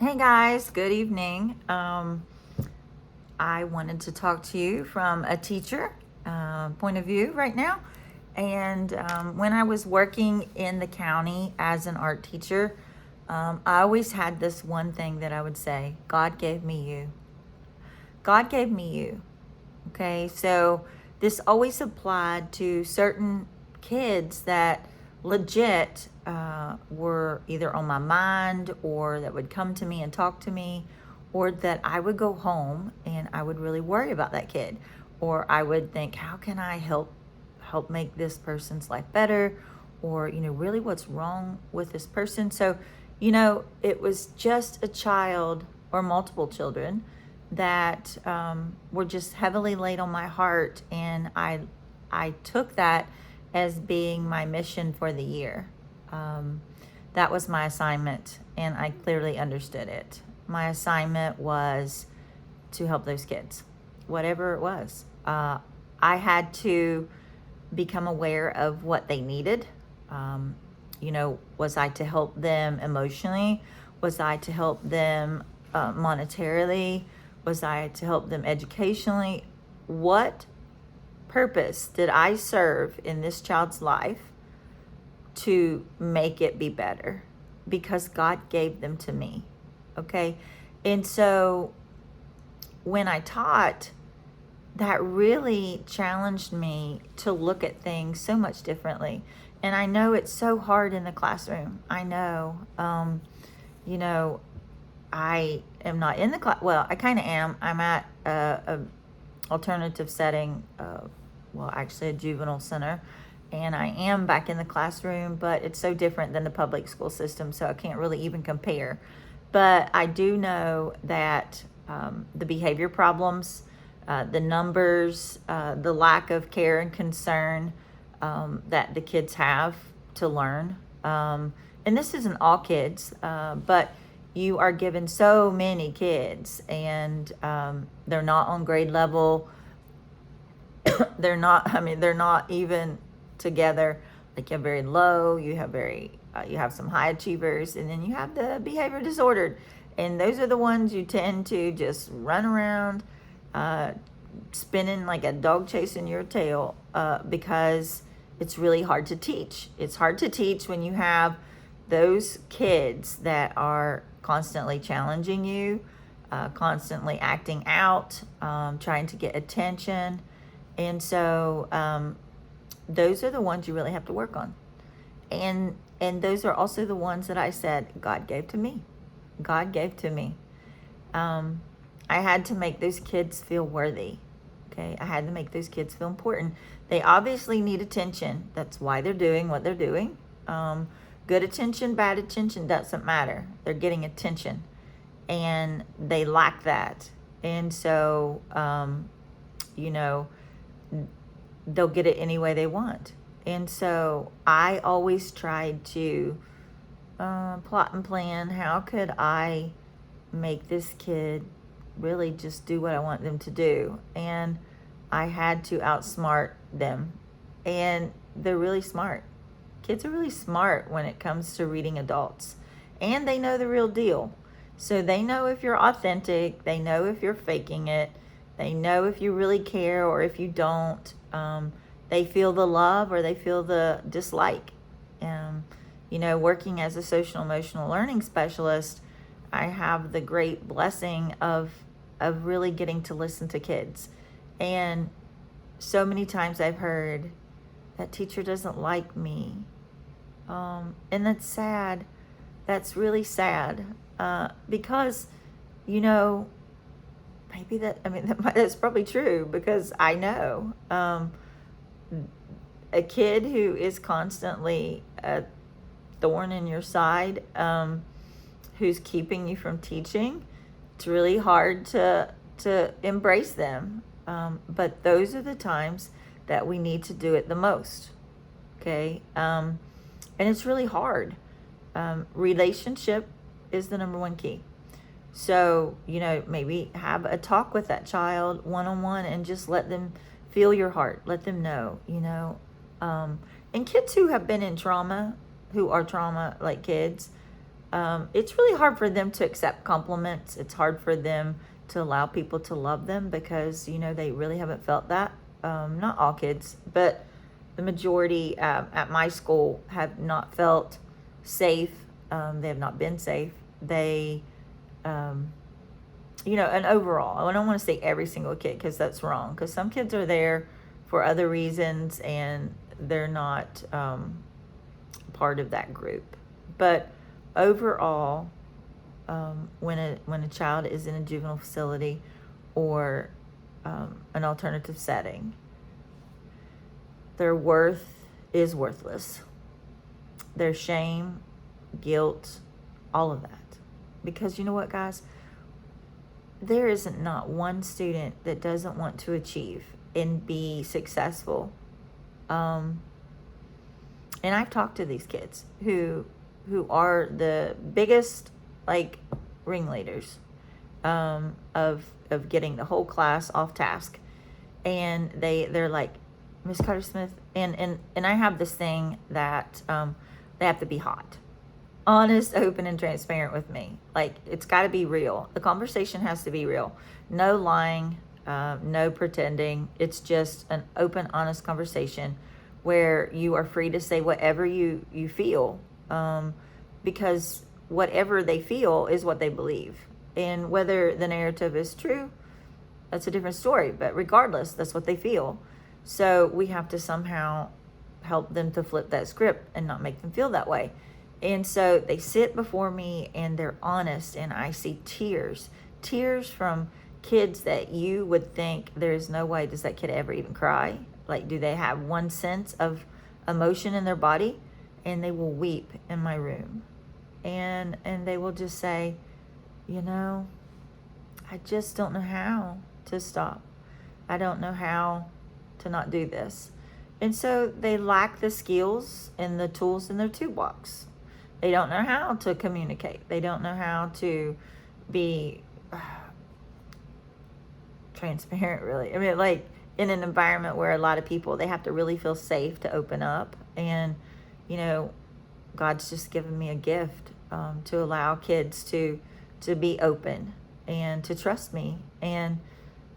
Hey guys, good evening. I wanted to talk to you from a teacher point of view right now. And when I was working in the county as an art teacher, I always had this one thing that I would say: God gave me you. God gave me you. Okay, so this always applied to certain kids that legit were either on my mind or that would come to me and talk to me, or that I would go home and I would really worry about that kid, or I would think, how can I help make this person's life better, or really what's wrong with this person. So it was just a child or multiple children that were just heavily laid on my heart, and I took that as being my mission for the year. That was my assignment, and I clearly understood it. My assignment was to help those kids, whatever it was. I had to become aware of what they needed. Was I to help them emotionally? Was I to help them monetarily? Was I to help them educationally? What purpose did I serve in this child's life to make it be better? Because God gave them to me. Okay? And so when I taught, that really challenged me to look at things so much differently. And I know it's so hard in the classroom. I know. I am not in the class. Well, I kind of am. I'm at a alternative setting, actually a juvenile center, and I am back in the classroom, but it's so different than the public school system, so I can't really even compare. But I do know that the behavior problems, the numbers, the lack of care and concern that the kids have to learn, and this isn't all kids, but you are given so many kids, and they're not on grade level. They're not even together. Like, you have very low, you have some high achievers, and then you have the behavior disordered. And those are the ones you tend to just run around, spinning like a dog chasing your tail, because it's really hard to teach. It's hard to teach when you have those kids that are constantly challenging you, constantly acting out, trying to get attention. And so those are the ones you really have to work on. And those are also the ones that I said God gave to me. God gave to me. I had to make those kids feel worthy. Okay, I had to make those kids feel important. They obviously need attention. That's why they're doing what they're doing. Good attention, bad attention, doesn't matter. They're getting attention, and they lack that. And so, they'll get it any way they want. And so I always tried to plot and plan, how could I make this kid really just do what I want them to do? And I had to outsmart them. And they're really smart. Kids are really smart when it comes to reading adults. And they know the real deal. So they know if you're authentic. They know if you're faking it. They know if you really care or if you don't. They feel the love or they feel the dislike. Working as a social emotional learning specialist, I have the great blessing of really getting to listen to kids. And so many times I've heard, that teacher doesn't like me. And that's sad. That's really sad. Because, maybe that's probably true, because I know a kid who is constantly a thorn in your side, who's keeping you from teaching. It's really hard to embrace them. But those are the times that we need to do it the most. Okay. And it's really hard. Relationship is the number one key. So, maybe have a talk with that child one-on-one and just let them feel your heart. Let them know, and kids who have been in trauma, who are trauma like kids, it's really hard for them to accept compliments. It's hard for them to allow people to love them because, they really haven't felt that. Not all kids, but the majority at my school have not felt safe. They have not been safe. They, and overall, I don't want to say every single kid because that's wrong. Because some kids are there for other reasons and they're not part of that group. But overall, when a child is in a juvenile facility or an alternative setting, their worth is worthless. Their shame, guilt, all of that. Because you know what, guys? There isn't not one student that doesn't want to achieve and be successful. And I've talked to these kids who are the biggest ringleaders of getting the whole class off task, and they're like, Miss Carter Smith, and I have this thing that they have to be hot, honest, open, and transparent with me. It's got to be real. The conversation has to be real. No lying, no pretending. It's just an open, honest conversation where you are free to say whatever you feel, because whatever they feel is what they believe. And whether the narrative is true, that's a different story. But regardless, that's what they feel. So we have to somehow help them to flip that script and not make them feel that way. And so they sit before me and they're honest, and I see tears from kids that you would think there's no way does that kid ever even cry. Do they have one sense of emotion in their body? And they will weep in my room. And they will just say, I just don't know how to stop. I don't know how to not do this. And so they lack the skills and the tools in their toolbox. They don't know how to communicate. They don't know how to be transparent, really. I mean, in an environment where a lot of people, they have to really feel safe to open up. And, God's just given me a gift to allow kids to be open and to trust me. And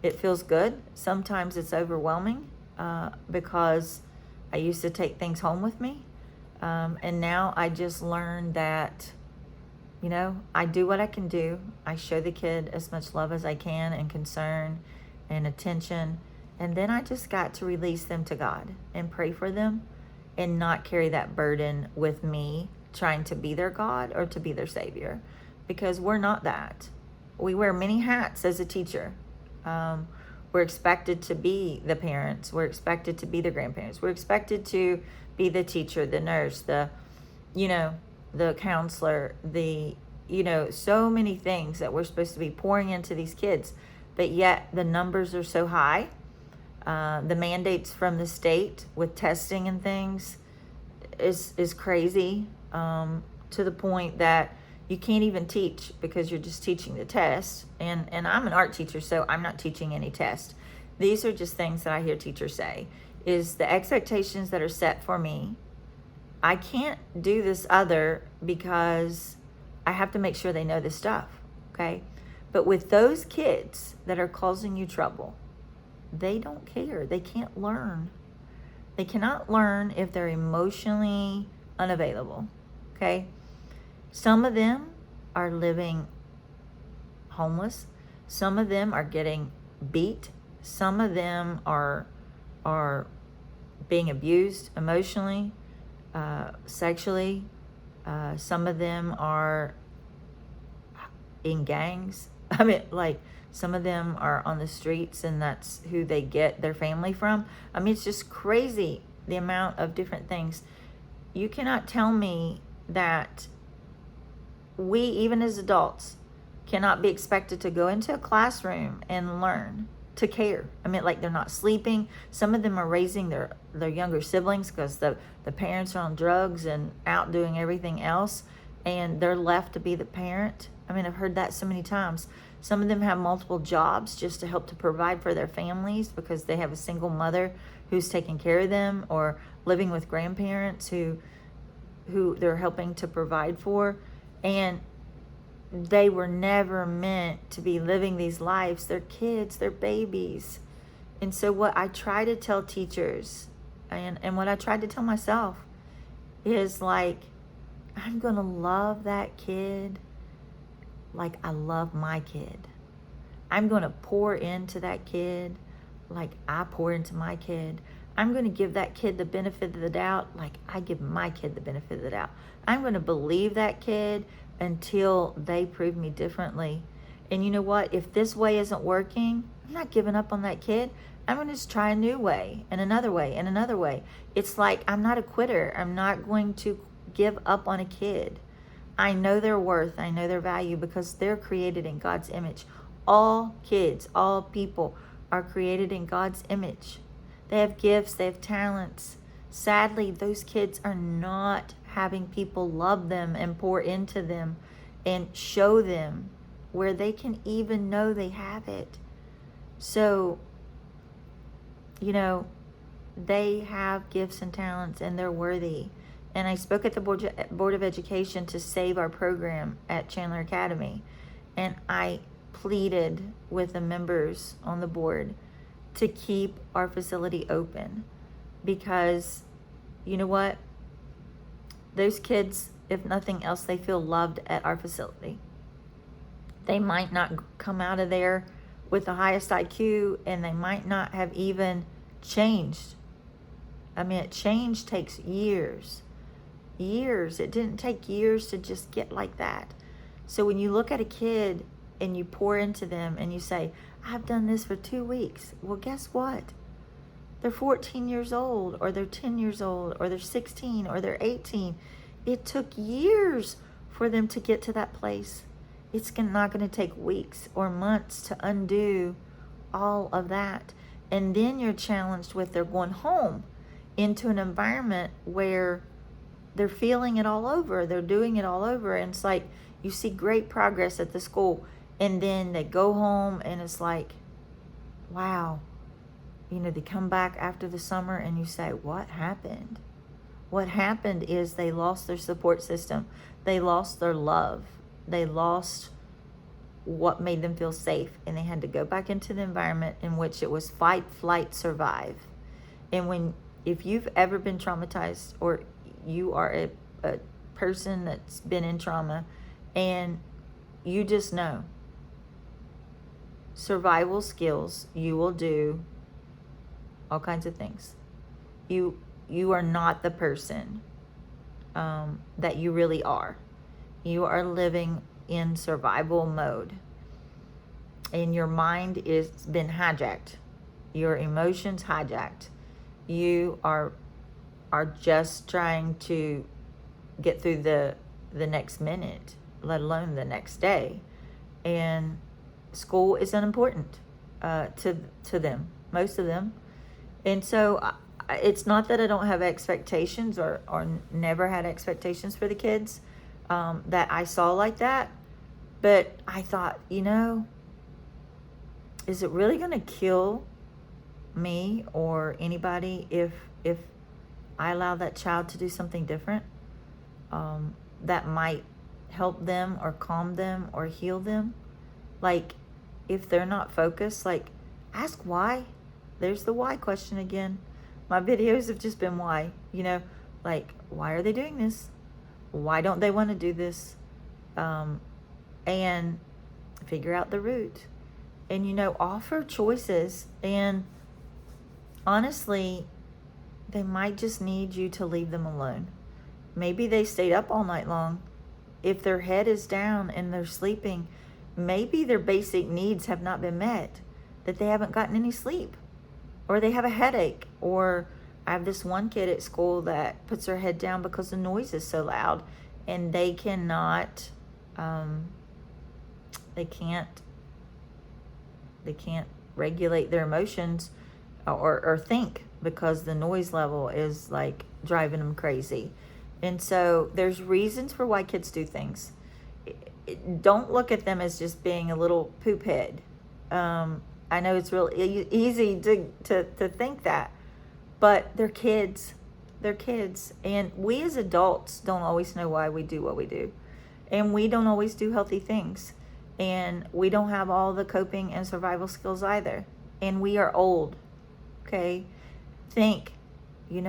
it feels good. Sometimes it's overwhelming because I used to take things home with me. And now I just learned that, I do what I can do. I show the kid as much love as I can and concern and attention. And then I just got to release them to God and pray for them and not carry that burden with me trying to be their God or to be their Savior, because we're not that. We wear many hats as a teacher. We're expected to be the parents. We're expected to be the grandparents. We're expected to be the teacher, the nurse, the counselor, so many things that we're supposed to be pouring into these kids. But yet the numbers are so high. The mandates from the state with testing and things is crazy, to the point that you can't even teach because you're just teaching the test. And I'm an art teacher, so I'm not teaching any test. These are just things that I hear teachers say, is the expectations that are set for me. I can't do this other because I have to make sure they know this stuff, okay? But with those kids that are causing you trouble, they don't care. They can't learn. They cannot learn if they're emotionally unavailable, okay? Some of them are living homeless. Some of them are getting beat. Some of them are being abused emotionally, sexually. Some of them are in gangs. I mean, some of them are on the streets, and that's who they get their family from. I mean, it's just crazy, the amount of different things. You cannot tell me that we, even as adults, cannot be expected to go into a classroom and learn to care. I mean, they're not sleeping. Some of them are raising their younger siblings because the parents are on drugs and out doing everything else, and they're left to be the parent. I mean, I've heard that so many times. Some of them have multiple jobs just to help to provide for their families because they have a single mother who's taking care of them, or living with grandparents who they're helping to provide for. And they were never meant to be living these lives. They're kids, they're babies. And so what I try to tell teachers and what I tried to tell myself is like, I'm going to love that kid like I love my kid. I'm going to pour into that kid like I pour into my kid. I'm going to give that kid the benefit of the doubt like I give my kid the benefit of the doubt. I'm going to believe that kid until they prove me differently. And you know what? If this way isn't working, I'm not giving up on that kid. I'm going to just try a new way and another way and another way. It's like I'm not a quitter. I'm not going to give up on a kid. I know their worth. I know their value because they're created in God's image. All kids, all people are created in God's image. They have gifts, they have talents. Sadly, those kids are not having people love them and pour into them and show them where they can even know they have it. So, you know, they have gifts and talents and they're worthy. And I spoke at the Board of Education to save our program at Chandler Academy. And I pleaded with the members on the board to keep our facility open because, you know what? Those kids, if nothing else, they feel loved at our facility. They might not come out of there with the highest IQ and they might not have even changed. I mean, change takes years. Years. It didn't take years to just get like that. So when you look at a kid and you pour into them and you say, I've done this for 2 weeks. Well, guess what? They're 14 years old or they're 10 years old or they're 16 or they're 18. It took years for them to get to that place. It's not going to take weeks or months to undo all of that. And then you're challenged with they're going home into an environment where they're feeling it all over. They're doing it all over. And it's like you see great progress at the school. And then they go home and it's like, wow. You know, they come back after the summer and you say, what happened? What happened is they lost their support system. They lost their love. They lost what made them feel safe. And they had to go back into the environment in which it was fight, flight, survive. And if you've ever been traumatized or you are a person that's been in trauma and you just know survival skills, you will do all kinds of things. You are not the person that you really are. You are living in survival mode. And your mind is been hijacked. Your emotions hijacked. You are just trying to get through the next minute, let alone the next day. And school is unimportant to them, most of them. And so it's not that I don't have expectations or never had expectations for the kids that I saw like that. But I thought, you know, is it really going to kill me or anybody if I allow that child to do something different that might help them or calm them or heal them? Like, if they're not focused, like, ask why. There's the why question again. My videos have just been why. You know, like, why are they doing this? Why don't they want to do this? And figure out the root. And, you know, offer choices. And honestly, they might just need you to leave them alone. Maybe they stayed up all night long. If their head is down and they're sleeping, maybe their basic needs have not been met, that they haven't gotten any sleep, or they have a headache. Or I have this one kid at school that puts her head down because the noise is so loud and they cannot, they can't regulate their emotions or think because the noise level is like driving them crazy. And so there's reasons for why kids do things. Don't look at them as just being a little poop head. I know it's real easy to think that, but they're kids. They're kids. And we as adults don't always know why we do what we do. And we don't always do healthy things. And we don't have all the coping and survival skills either. And we are old. Okay? Think, you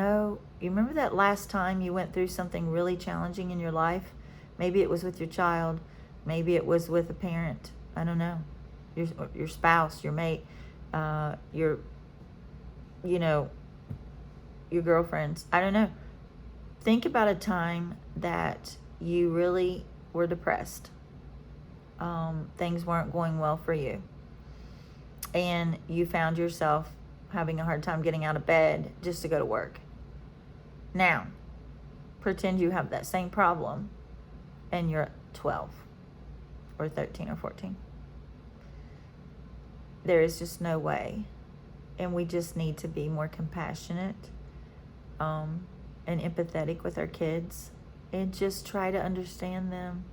remember that last time you went through something really challenging in your life? Maybe it was with your child. Maybe it was with a parent. I don't know. Your spouse, your mate, your girlfriends. I don't know. Think about a time that you really were depressed. Things weren't going well for you. And you found yourself having a hard time getting out of bed just to go to work. Now, pretend you have that same problem and you're 12 or 13 or 14. There is just no way. And we just need to be more compassionate and empathetic with our kids and just try to understand them.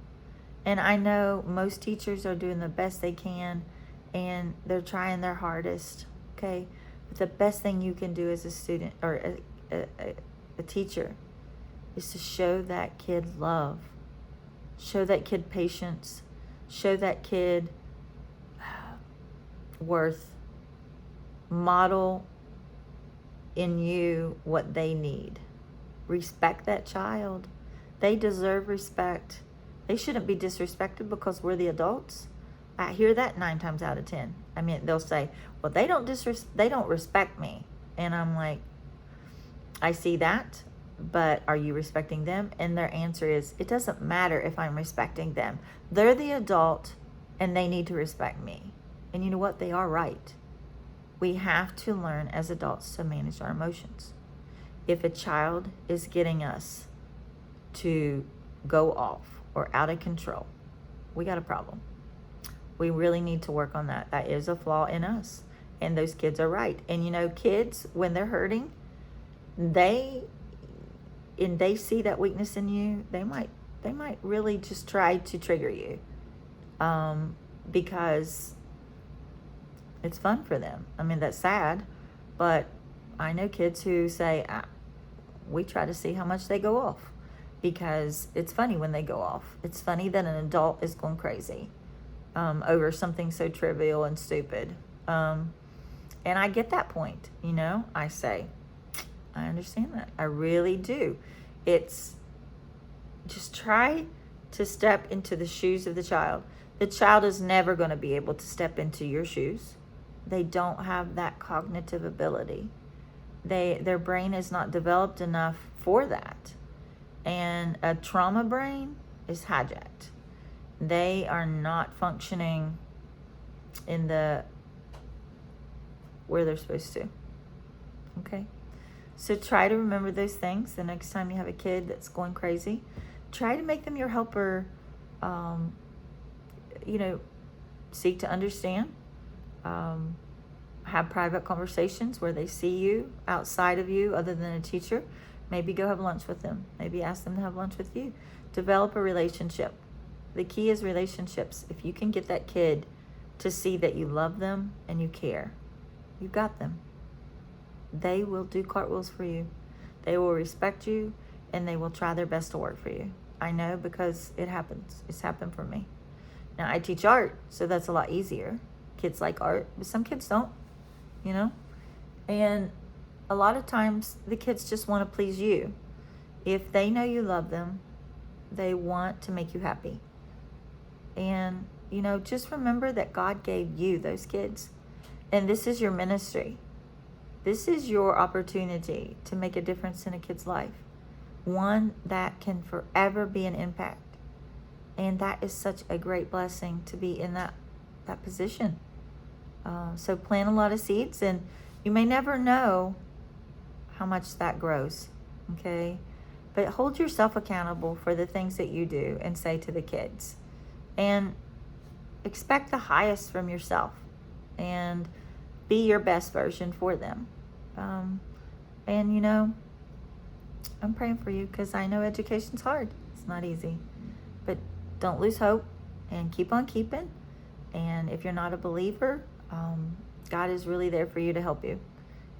And I know most teachers are doing the best they can and they're trying their hardest, okay? But the best thing you can do as a student or a teacher is to show that kid love, show that kid patience, show that kid worth, model in you what they need. Respect that child. They deserve respect. They shouldn't be disrespected because we're the adults. I hear that 9 times out of 10. I mean, they'll say, well, they don't respect me. And I'm like, I see that, but are you respecting them? And their answer is, it doesn't matter if I'm respecting them. They're the adult and they need to respect me. And you know what? They are right. We have to learn as adults to manage our emotions. If a child is getting us to go off or out of control, we got a problem. We really need to work on that. That is a flaw in us. And those kids are right. And kids, when they're hurting, they see that weakness in you, they might really just try to trigger you. Because it's fun for them. I mean, that's sad, but I know kids who say, we try to see how much they go off because it's funny when they go off. It's funny that an adult is going crazy over something so trivial and stupid. And I get that point, I say, I understand that. I really do. It's just try to step into the shoes of the child. The child is never going to be able to step into your shoes. They don't have that cognitive ability. Their brain is not developed enough for that. And a trauma brain is hijacked. They are not functioning in where they're supposed to. Okay? So try to remember those things the next time you have a kid that's going crazy. Try to make them your helper. Seek to understand. Have private conversations where they see you outside of you other than a teacher. Maybe go have lunch with them. Maybe ask them to have lunch with you. Develop a relationship. The key is relationships. If you can get that kid to see that you love them and you care, you got them. They will do cartwheels for you. They will respect you and they will try their best to work for you. I know because it happens. It's happened for me. Now I teach art, so that's a lot easier. Kids like art, but some kids don't, and a lot of times the kids just want to please you. If they know you love them, they want to make you happy. And, just remember that God gave you those kids, and this is your ministry. This is your opportunity to make a difference in a kid's life, one that can forever be an impact. And that is such a great blessing to be in that position. So plant a lot of seeds, and you may never know how much that grows, okay? But hold yourself accountable for the things that you do and say to the kids. And expect the highest from yourself. And be your best version for them. I'm praying for you because I know education's hard. It's not easy. But don't lose hope and keep on keeping. And if you're not a believer, God is really there for you to help you.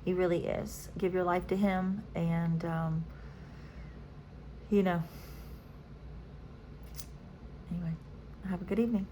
He really is. Give your life to Him, and Anyway, have a good evening.